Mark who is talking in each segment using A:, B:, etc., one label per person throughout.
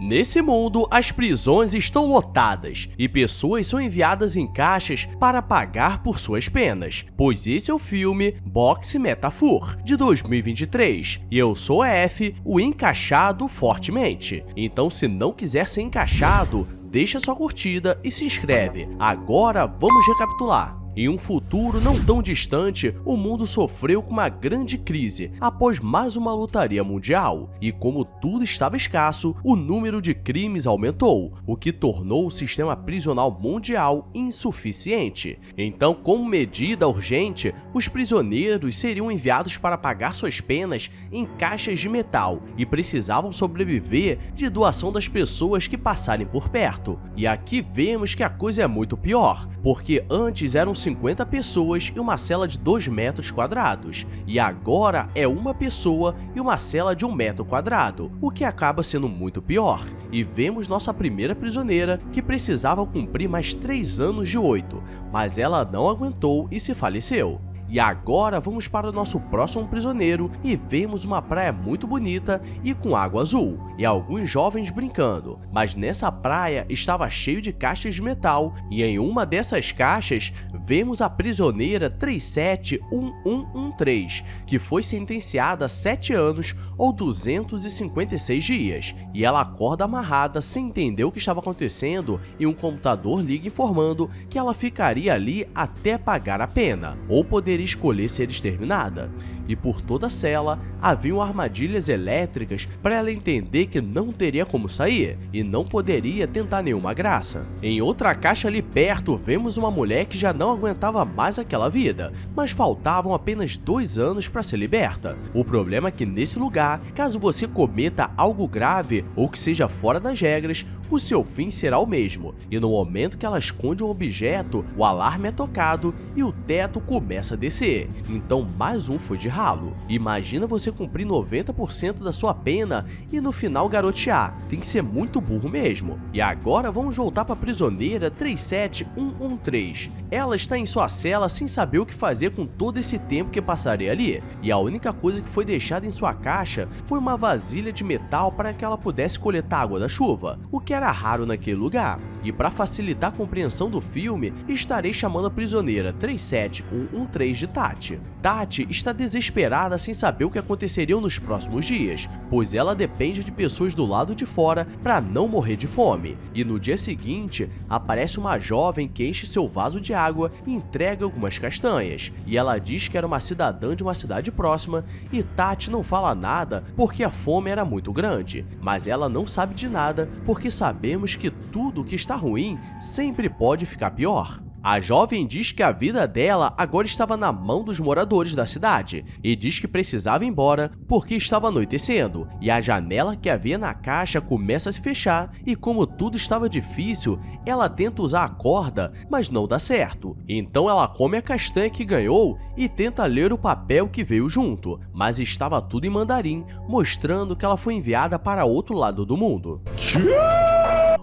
A: Nesse mundo, as prisões estão lotadas e pessoas são enviadas em caixas para pagar por suas penas, pois esse é o filme Boxe Metaphor, de 2023, e eu sou a F, o encaixado fortemente. Então, se não quiser ser encaixado, deixa sua curtida e se inscreve. Agora vamos recapitular. Em um futuro não tão distante, o mundo sofreu com uma grande crise após mais uma lotaria mundial, e como tudo estava escasso, o número de crimes aumentou, o que tornou o sistema prisional mundial insuficiente. Então, como medida urgente, os prisioneiros seriam enviados para pagar suas penas em caixas de metal e precisavam sobreviver de doação das pessoas que passarem por perto. E aqui vemos que a coisa é muito pior, porque antes eram 50 pessoas e uma cela de 2 metros quadrados, e agora é uma pessoa e uma cela de 1 metro quadrado, o que acaba sendo muito pior. E vemos nossa primeira prisioneira que precisava cumprir mais 3 anos de 8, mas ela não aguentou e se faleceu. E agora vamos para o nosso próximo prisioneiro e vemos uma praia muito bonita e com água azul, e alguns jovens brincando, mas nessa praia estava cheio de caixas de metal, e em uma dessas caixas vemos a prisioneira 371113, que foi sentenciada a 7 anos ou 256 dias, e ela acorda amarrada sem entender o que estava acontecendo e um computador liga informando que ela ficaria ali até pagar a pena, ou poderia escolher ser exterminada. E por toda a cela haviam armadilhas elétricas para ela entender que não teria como sair e não poderia tentar nenhuma graça. Em outra caixa ali perto vemos uma mulher que já não aguentava mais aquela vida, mas faltavam apenas 2 anos para ser liberta. O problema é que nesse lugar, caso você cometa algo grave ou que seja fora das regras, o seu fim será o mesmo, e no momento que ela esconde um objeto, o alarme é tocado e o teto começa a descer. Então mais um foi de ralo. Imagina você cumprir 90% da sua pena e no final garotear, tem que ser muito burro mesmo. E agora vamos voltar para a prisioneira 37113. Ela está em sua cela sem saber o que fazer com todo esse tempo que passaria ali, e a única coisa que foi deixada em sua caixa foi uma vasilha de metal para que ela pudesse coletar água da chuva, o que era raro naquele lugar. E para facilitar a compreensão do filme, estarei chamando a prisioneira 37113 de Tati. Tati está desesperada sem saber o que aconteceria nos próximos dias, pois ela depende de pessoas do lado de fora para não morrer de fome. E no dia seguinte, aparece uma jovem que enche seu vaso de água e entrega algumas castanhas, e ela diz que era uma cidadã de uma cidade próxima, e Tati não fala nada porque a fome era muito grande, mas ela não sabe de nada porque sabemos que tudo que está ruim sempre pode ficar pior. A jovem diz que a vida dela agora estava na mão dos moradores da cidade e diz que precisava ir embora porque estava anoitecendo, e a janela que havia na caixa começa a se fechar, e como tudo estava difícil, ela tenta usar a corda, mas não dá certo. Então ela come a castanha que ganhou e tenta ler o papel que veio junto, mas estava tudo em mandarim, mostrando que ela foi enviada para outro lado do mundo.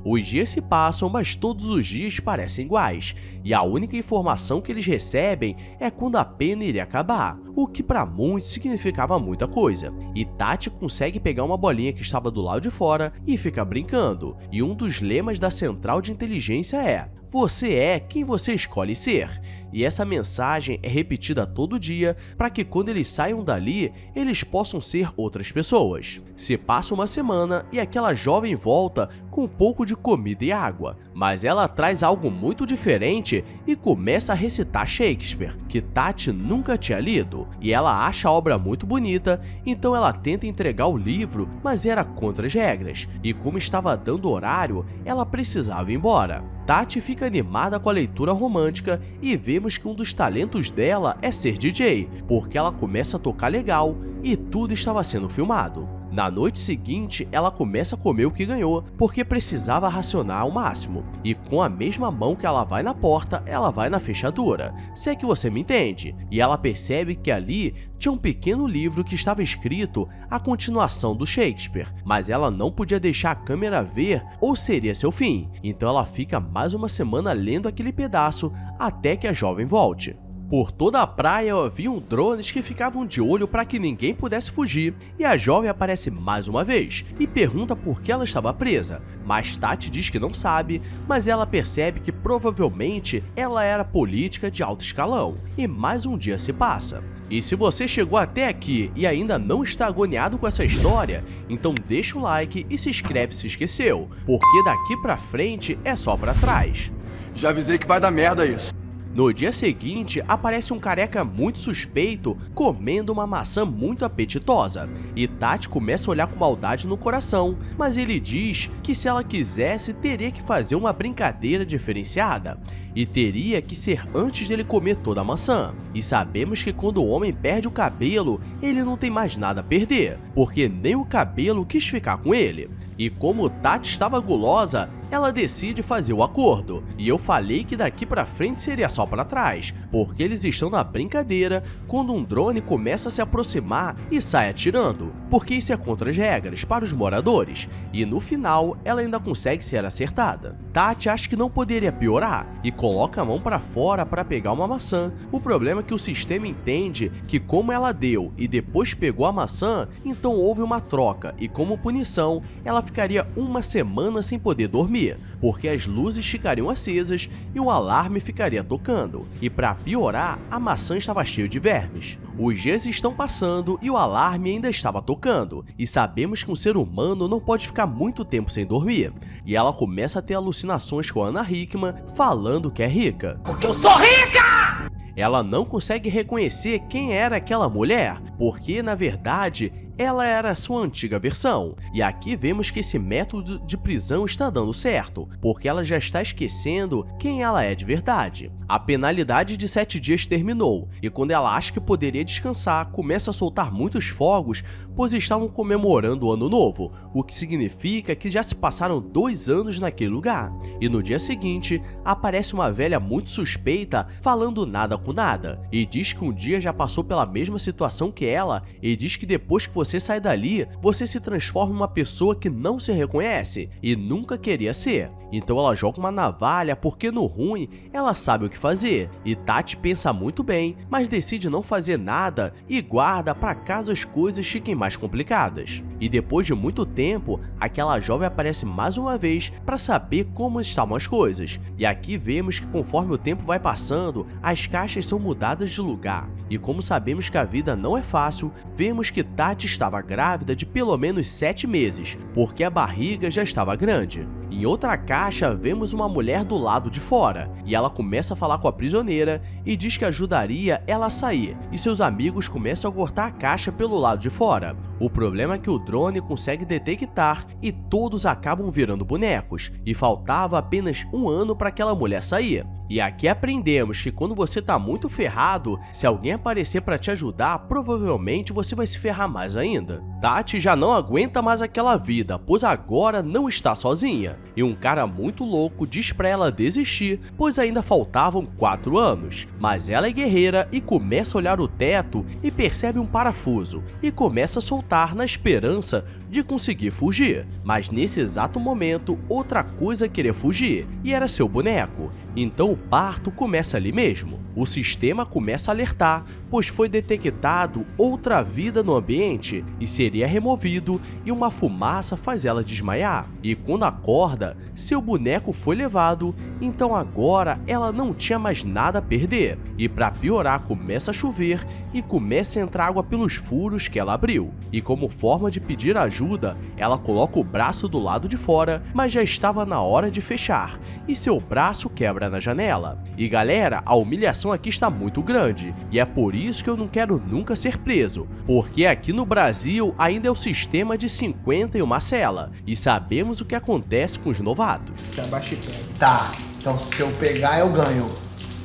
A: Os dias se passam, mas todos os dias parecem iguais, e a única informação que eles recebem é quando a pena iria acabar, o que para muitos significava muita coisa. E Tati consegue pegar uma bolinha que estava do lado de fora e fica brincando, e um dos lemas da central de inteligência é: você é quem você escolhe ser. E essa mensagem é repetida todo dia para que quando eles saiam dali, eles possam ser outras pessoas. Se passa uma semana e aquela jovem volta com um pouco de comida e água, mas ela traz algo muito diferente e começa a recitar Shakespeare, que Tati nunca tinha lido, e ela acha a obra muito bonita, então ela tenta entregar o livro, mas era contra as regras, e como estava dando horário, ela precisava ir embora. Tati fica animada com a leitura romântica e vemos que um dos talentos dela é ser DJ, porque ela começa a tocar legal e tudo estava sendo filmado. Na noite seguinte, ela começa a comer o que ganhou, porque precisava racionar ao máximo. E com a mesma mão que ela vai na porta, ela vai na fechadura, se é que você me entende. E ela percebe que ali tinha um pequeno livro que estava escrito a continuação do Shakespeare, mas ela não podia deixar a câmera ver ou seria seu fim. Então ela fica mais uma semana lendo aquele pedaço até que a jovem volte. Por toda a praia haviam drones que ficavam de olho para que ninguém pudesse fugir, e a jovem aparece mais uma vez e pergunta por que ela estava presa. Mas Tati diz que não sabe, mas ela percebe que provavelmente ela era política de alto escalão, e mais um dia se passa. E se você chegou até aqui e ainda não está agoniado com essa história, então deixa o like e se inscreve se esqueceu, porque daqui pra frente é só pra trás.
B: Já avisei que vai dar merda isso.
A: No dia seguinte, aparece um careca muito suspeito comendo uma maçã muito apetitosa, e Tati começa a olhar com maldade no coração, mas ele diz que se ela quisesse teria que fazer uma brincadeira diferenciada, e teria que ser antes dele comer toda a maçã. E sabemos que quando o homem perde o cabelo, ele não tem mais nada a perder, porque nem o cabelo quis ficar com ele. E como Tati estava gulosa, ela decide fazer o acordo, e eu falei que daqui pra frente seria só pra trás, porque eles estão na brincadeira quando um drone começa a se aproximar e sai atirando, porque isso é contra as regras para os moradores, e no final ela ainda consegue ser acertada. Tati acha que não poderia piorar, e coloca a mão pra fora para pegar uma maçã. O problema é que o sistema entende que como ela deu e depois pegou a maçã, então houve uma troca, e como punição, ela ficaria uma semana sem poder dormir, porque as luzes ficariam acesas e o alarme ficaria tocando, e para piorar, a maçã estava cheia de vermes. Os dias estão passando e o alarme ainda estava tocando, e sabemos que um ser humano não pode ficar muito tempo sem dormir, e ela começa a ter alucinações com a Ana Hickman falando que é rica.
C: Porque eu sou rica!
A: Ela não consegue reconhecer quem era aquela mulher, porque na verdade ela era a sua antiga versão, e aqui vemos que esse método de prisão está dando certo, porque ela já está esquecendo quem ela é de verdade. A penalidade de 7 dias terminou, e quando ela acha que poderia descansar, começa a soltar muitos fogos, pois estavam comemorando o ano novo, o que significa que já se passaram 2 anos naquele lugar. E no dia seguinte, aparece uma velha muito suspeita falando nada com nada, e diz que um dia já passou pela mesma situação que ela, e diz que depois que você sai dali, você se transforma em uma pessoa que não se reconhece e nunca queria ser. Então ela joga uma navalha porque no ruim ela sabe o que fazer, e Tati pensa muito bem, mas decide não fazer nada e guarda para caso as coisas fiquem mais complicadas. E depois de muito tempo, aquela jovem aparece mais uma vez para saber como estavam as coisas, e aqui vemos que conforme o tempo vai passando, as caixas são mudadas de lugar, e como sabemos que a vida não é fácil, vemos que Tati estava grávida de pelo menos 7 meses, porque a barriga já estava grande. Em outra caixa, vemos uma mulher do lado de fora, e ela começa a falar com a prisioneira e diz que ajudaria ela a sair, e seus amigos começam a cortar a caixa pelo lado de fora. O problema é que o drone consegue detectar e todos acabam virando bonecos, e faltava apenas 1 ano para aquela mulher sair. E aqui aprendemos que quando você tá muito ferrado, se alguém aparecer para te ajudar, provavelmente você vai se ferrar mais ainda. Tati já não aguenta mais aquela vida, pois agora não está sozinha. E um cara muito louco diz pra ela desistir, pois ainda faltavam 4 anos. Mas ela é guerreira e começa a olhar o teto e percebe um parafuso, e começa a soltar na esperança de conseguir fugir. Mas nesse exato momento, outra coisa queria fugir, e era seu boneco. Então o parto começa ali mesmo. O sistema começa a alertar, pois foi detectado outra vida no ambiente e seria removido, e uma fumaça faz ela desmaiar. E quando acorda, seu boneco foi levado, então agora ela não tinha mais nada a perder. E para piorar, começa a chover e começa a entrar água pelos furos que ela abriu. E como forma de pedir ajuda, ela coloca o braço do lado de fora, mas já estava na hora de fechar, e seu braço quebra na janela. E galera, a humilhação aqui está muito grande, e é por isso que eu não quero nunca ser preso, porque aqui no Brasil ainda é o sistema de 50 em uma cela, e sabemos o que acontece com os novatos.
C: Abaixa e pega.
D: Tá, então se eu pegar eu ganho.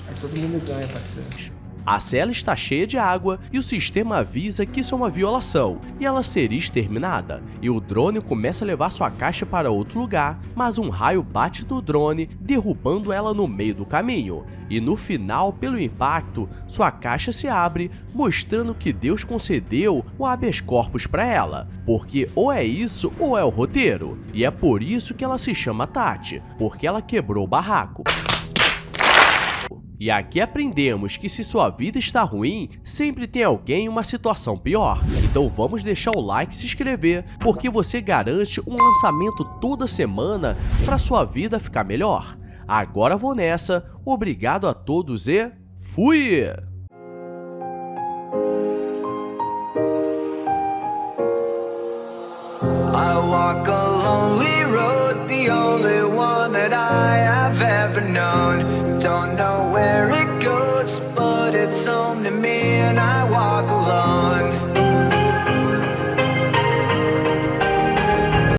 C: Aí todo mundo ganha, parceiro.
A: A cela está cheia de água e o sistema avisa que isso é uma violação e ela seria exterminada. E o drone começa a levar sua caixa para outro lugar, mas um raio bate no drone, derrubando ela no meio do caminho. E no final, pelo impacto, sua caixa se abre, mostrando que Deus concedeu o habeas corpus para ela, porque ou é isso ou é o roteiro. E é por isso que ela se chama Tati, porque ela quebrou o barraco. E aqui aprendemos que se sua vida está ruim, sempre tem alguém em uma situação pior. Então vamos deixar o like e se inscrever, porque você garante um lançamento toda semana para sua vida ficar melhor. Agora vou nessa, obrigado a todos e fui!
E: I walk a lonely road, the only one that I have ever known. Don't know where it goes, but it's home to me and I walk alone.